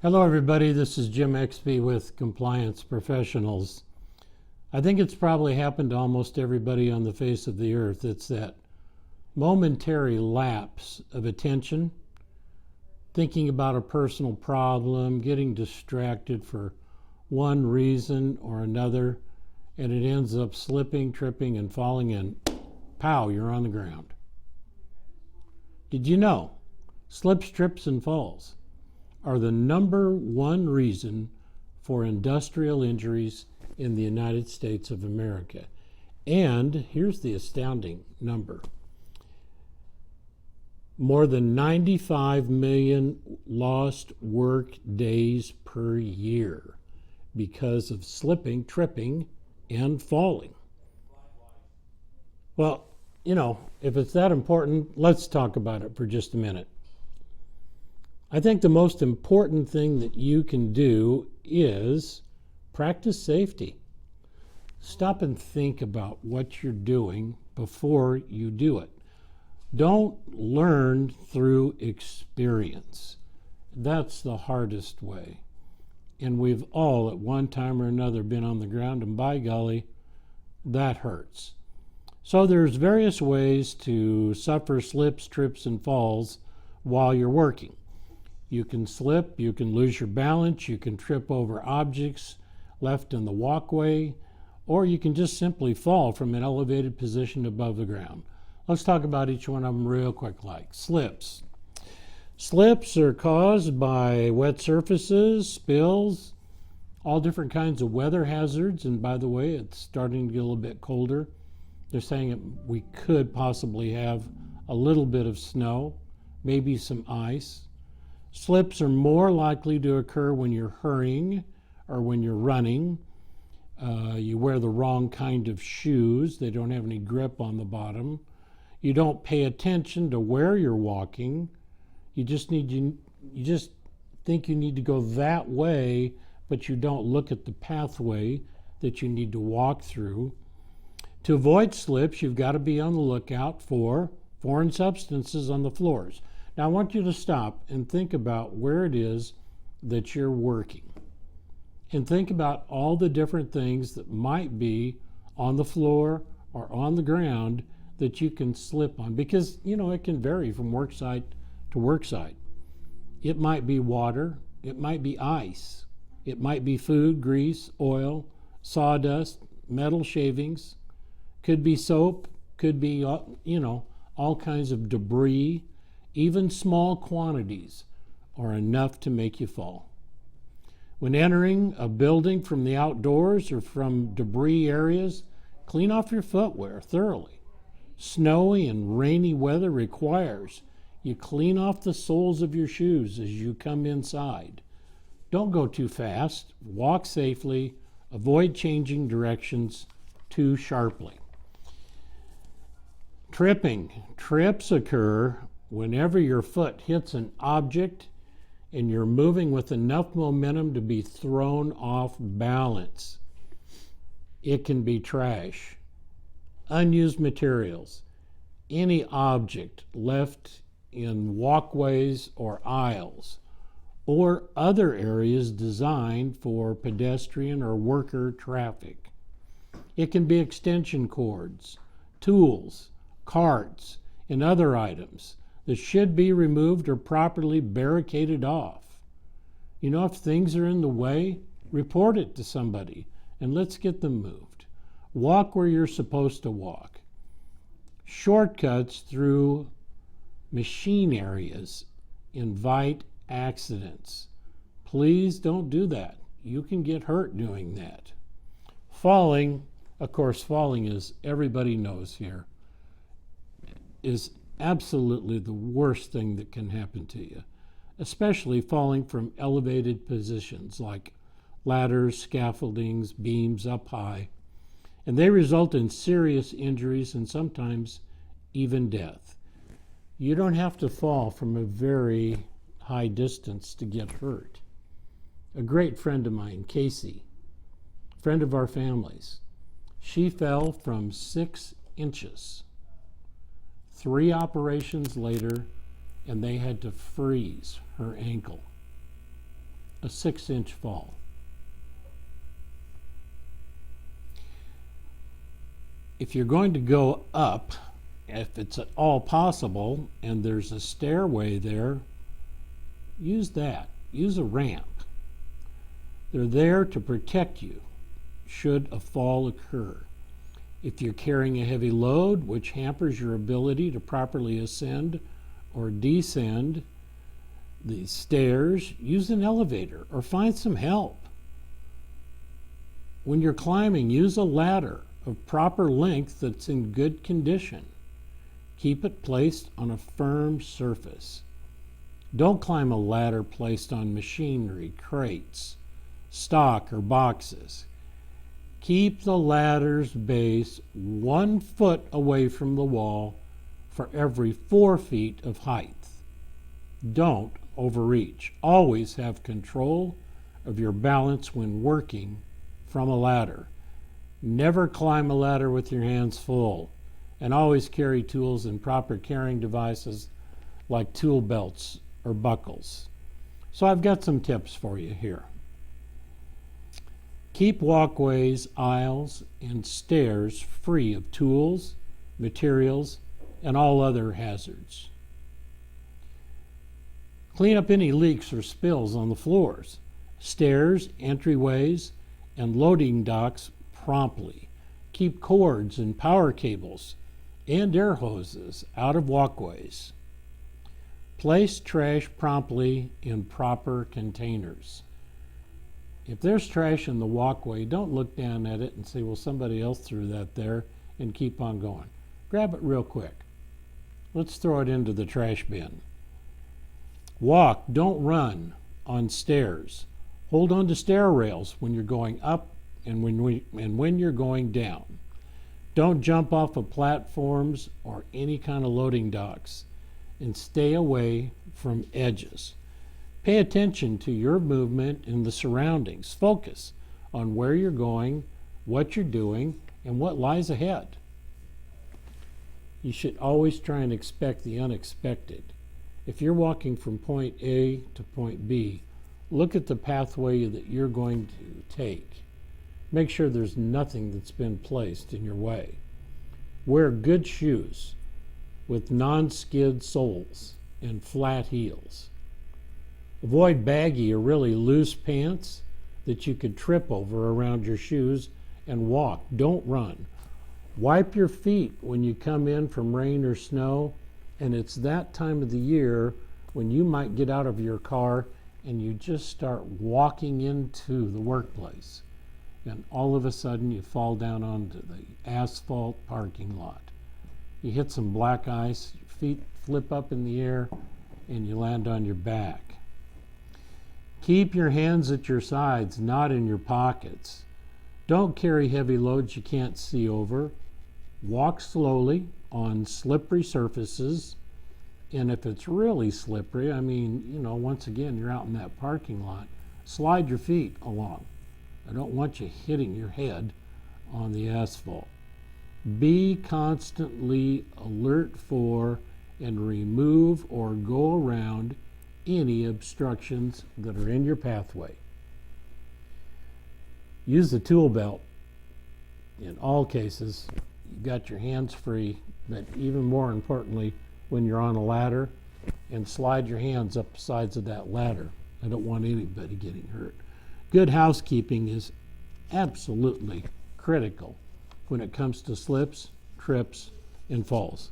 Hello, everybody. This is Jim Exby with Compliance Professionals. I think it's probably happened to almost everybody on the face of the earth. It's that momentary lapse of attention, thinking about a personal problem, getting distracted for one reason or another, and it ends up slipping, tripping, and falling, and pow, you're on the ground. Did you know slips, trips, and falls are the number one reason for industrial injuries in the United States of America? And here's the astounding number. More than 95 million lost work days per year because of slipping, tripping, and falling. Well, if it's that important, let's talk about it for just a minute. I think the most important thing that you can do is practice safety. Stop and think about what you're doing before you do it. Don't learn through experience. That's the hardest way. And we've all at one time or another been on the ground, and by golly, that hurts. So there's various ways to suffer slips, trips, and falls while you're working. You can slip, you can lose your balance, you can trip over objects left in the walkway, or you can just simply fall from an elevated position above the ground. Let's talk about each one of them real quick. Like slips. Slips are caused by wet surfaces, spills, all different kinds of weather hazards. And by the way, it's starting to get a little bit colder. They're saying we could possibly have a little bit of snow, maybe some ice. Slips are more likely to occur when you're hurrying or when you're running. You wear the wrong kind of shoes. They don't have any grip on the bottom. You don't pay attention to where you're walking. You just think you need to go that way, but you don't look at the pathway that you need to walk through. To avoid slips, you've got to be on the lookout for foreign substances on the floors. Now I want you to stop and think about where it is that you're working. And think about all the different things that might be on the floor or on the ground that you can slip on. Because, it can vary from work site to work site. It might be water, it might be ice, it might be food, grease, oil, sawdust, metal shavings, could be soap, could be, all kinds of debris. Even small quantities are enough to make you fall. When entering a building from the outdoors or from debris areas, clean off your footwear thoroughly. Snowy and rainy weather requires you clean off the soles of your shoes as you come inside. Don't go too fast, walk safely, avoid changing directions too sharply. Tripping. Trips occur whenever your foot hits an object and you're moving with enough momentum to be thrown off balance. It can be trash, unused materials, any object left in walkways or aisles, or other areas designed for pedestrian or worker traffic. It can be extension cords, tools, carts, and other items that should be removed or properly barricaded off. If things are in the way, report it to somebody and let's get them moved. Walk where you're supposed to walk. Shortcuts through machine areas invite accidents. Please don't do that. You can get hurt doing that. Falling, of course, falling, as everybody knows here, is absolutely the worst thing that can happen to you, especially falling from elevated positions like ladders, scaffoldings, beams up high. And they result in serious injuries and sometimes even death. You don't have to fall from a very high distance to get hurt. A great friend of mine, Casey, friend of our family's, she fell from 6 inches. 3 operations later, and they had to freeze her ankle. a 6-inch fall. If you're going to go up, if it's at all possible, and there's a stairway there, use that. Use a ramp. They're there to protect you should a fall occur. If you're carrying a heavy load, which hampers your ability to properly ascend or descend the stairs, use an elevator or find some help. When you're climbing, use a ladder of proper length that's in good condition. Keep it placed on a firm surface. Don't climb a ladder placed on machinery, crates, stock, or boxes. Keep the ladder's base 1 foot away from the wall for every 4 feet of height. Don't overreach. Always have control of your balance when working from a ladder. Never climb a ladder with your hands full, and always carry tools and proper carrying devices like tool belts or buckles. So I've got some tips for you here. Keep walkways, aisles, and stairs free of tools, materials, and all other hazards. Clean up any leaks or spills on the floors, stairs, entryways, and loading docks promptly. Keep cords and power cables and air hoses out of walkways. Place trash promptly in proper containers. If there's trash in the walkway, don't look down at it and say, well, somebody else threw that there, and keep on going. Grab it real quick. Let's throw it into the trash bin. Walk, don't run on stairs. Hold on to stair rails when you're going up and when you're going down. Don't jump off of platforms or any kind of loading docks, and stay away from edges. Pay attention to your movement in the surroundings. Focus on where you're going, what you're doing, and what lies ahead. You should always try and expect the unexpected. If you're walking from point A to point B, look at the pathway that you're going to take. Make sure there's nothing that's been placed in your way. Wear good shoes with non-skid soles and flat heels. Avoid baggy or really loose pants that you could trip over around your shoes, and walk. Don't run. Wipe your feet when you come in from rain or snow, and it's that time of the year when you might get out of your car and you just start walking into the workplace, and all of a sudden you fall down onto the asphalt parking lot. You hit some black ice, your feet flip up in the air, and you land on your back. Keep your hands at your sides, not in your pockets. Don't carry heavy loads you can't see over. Walk slowly on slippery surfaces. And if it's really slippery, once again, you're out in that parking lot, slide your feet along. I don't want you hitting your head on the asphalt. Be constantly alert for and remove or go around any obstructions that are in your pathway. Use the tool belt. In all cases, you've got your hands free, but even more importantly, when you're on a ladder, and slide your hands up the sides of that ladder. I don't want anybody getting hurt. Good housekeeping is absolutely critical when it comes to slips, trips, and falls.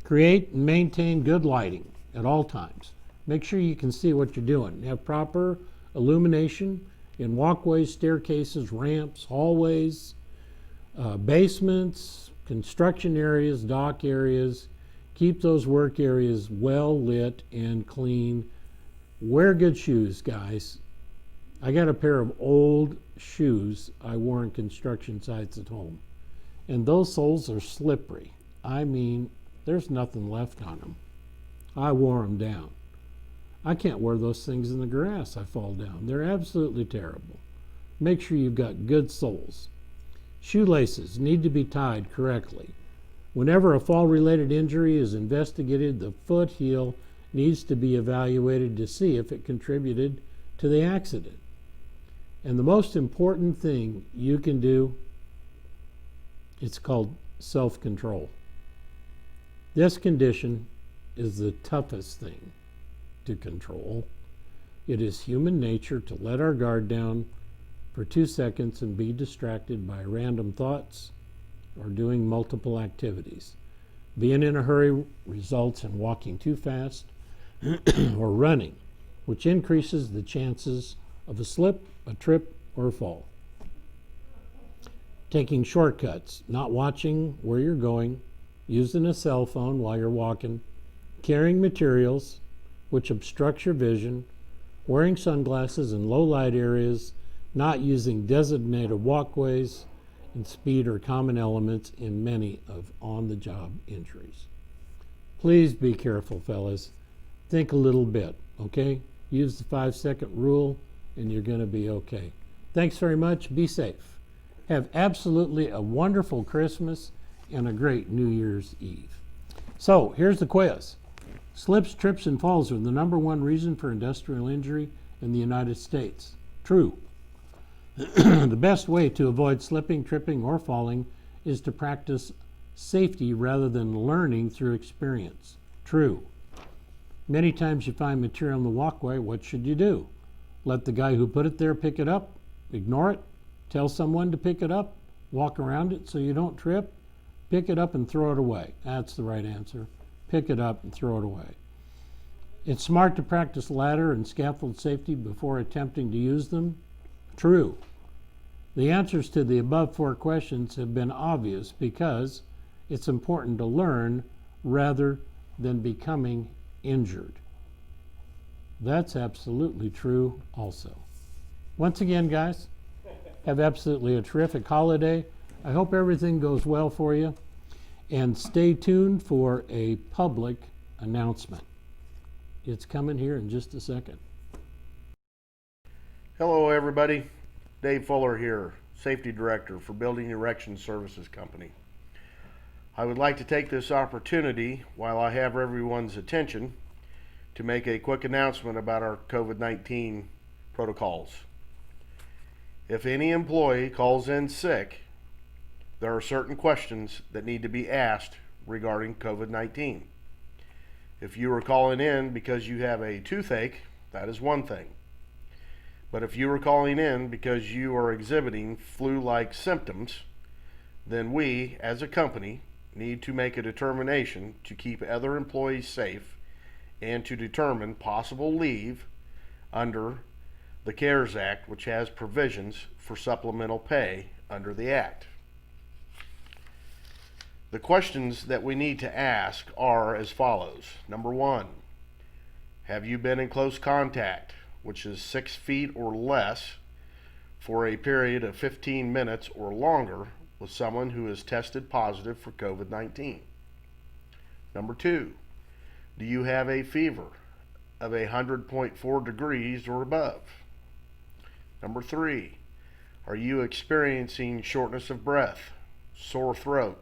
Create and maintain good lighting at all times. Make sure you can see what you're doing. Have proper illumination in walkways, staircases, ramps, hallways, basements, construction areas, dock areas. Keep those work areas well lit and clean. Wear good shoes, guys. I got a pair of old shoes I wore in construction sites at home, and those soles are slippery. There's nothing left on them. I wore them down. I can't wear those things in the grass. I fall down. They're absolutely terrible. Make sure you've got good soles. Shoelaces need to be tied correctly. Whenever a fall-related injury is investigated, the foot heel needs to be evaluated to see if it contributed to the accident. And the most important thing you can do, it's called self-control. This condition is the toughest thing to control. It is human nature to let our guard down for 2 seconds and be distracted by random thoughts or doing multiple activities. Being in a hurry results in walking too fast or running, which increases the chances of a slip, a trip, or a fall. Taking shortcuts, not watching where you're going, using a cell phone while you're walking, carrying materials which obstruct your vision, wearing sunglasses in low light areas, not using designated walkways, and speed are common elements in many of on-the-job injuries. Please be careful, fellas. Think a little bit, okay? Use the 5-second rule and you're going to be okay. Thanks very much. Be safe. Have absolutely a wonderful Christmas and a great New Year's Eve. So here's the quiz. Slips, trips, and falls are the #1 reason for industrial injury in the United States. True. The best way to avoid slipping, tripping, or falling is to practice safety rather than learning through experience. True. Many times you find material in the walkway. What should you do? Let the guy who put it there pick it up? Ignore it? Tell someone to pick it up? Walk around it so you don't trip? Pick it up and throw it away. That's the right answer. Pick it up and throw it away. It's smart to practice ladder and scaffold safety before attempting to use them. True. The answers to the above 4 questions have been obvious because it's important to learn rather than becoming injured. That's absolutely true also. Once again, guys, have absolutely a terrific holiday. I hope everything goes well for you. And stay tuned for a public announcement. It's coming here in just a second. Hello everybody, Dave Fuller here, Safety Director for Building Erection Services Company. I would like to take this opportunity, while I have everyone's attention, to make a quick announcement about our COVID-19 protocols. If any employee calls in sick, there are certain questions that need to be asked regarding COVID-19. If you are calling in because you have a toothache, that is one thing. But if you are calling in because you are exhibiting flu-like symptoms, then we, as a company, need to make a determination to keep other employees safe and to determine possible leave under the CARES Act, which has provisions for supplemental pay under the Act. The questions that we need to ask are as follows. Number 1, have you been in close contact, which is 6 feet or less, for a period of 15 minutes or longer with someone who is tested positive for COVID-19? Number 2, do you have a fever of 100.4 degrees or above? Number 3, are you experiencing shortness of breath, sore throat,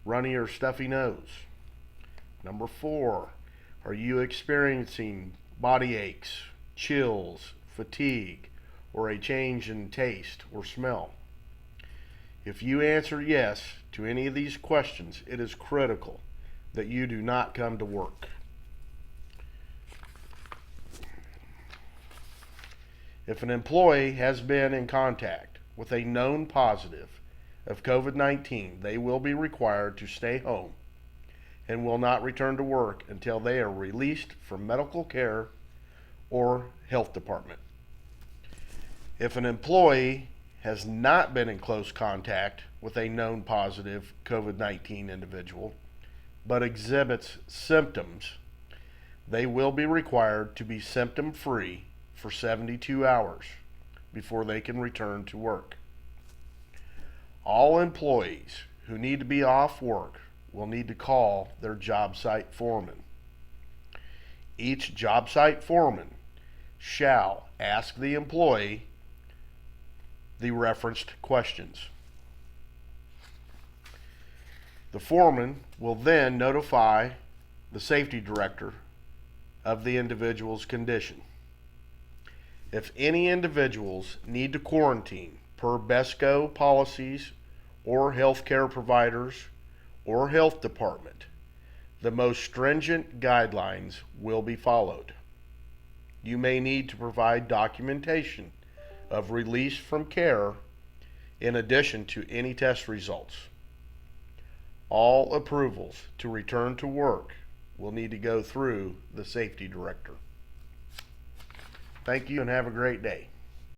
runny or stuffy nose? Number 4, are you experiencing body aches, chills, fatigue, or a change in taste or smell? If you answer yes to any of these questions, it is critical that you do not come to work. If an employee has been in contact with a known positive of COVID-19, they will be required to stay home and will not return to work until they are released from medical care or health department. If an employee has not been in close contact with a known positive COVID-19 individual but exhibits symptoms, they will be required to be symptom-free for 72 hours before they can return to work. All employees who need to be off work will need to call their job site foreman. Each job site foreman shall ask the employee the referenced questions. The foreman will then notify the safety director of the individual's condition. If any individuals need to quarantine per BESCO policies or healthcare providers or health department, the most stringent guidelines will be followed. You may need to provide documentation of release from care in addition to any test results. All approvals to return to work will need to go through the safety director. Thank you and have a great day.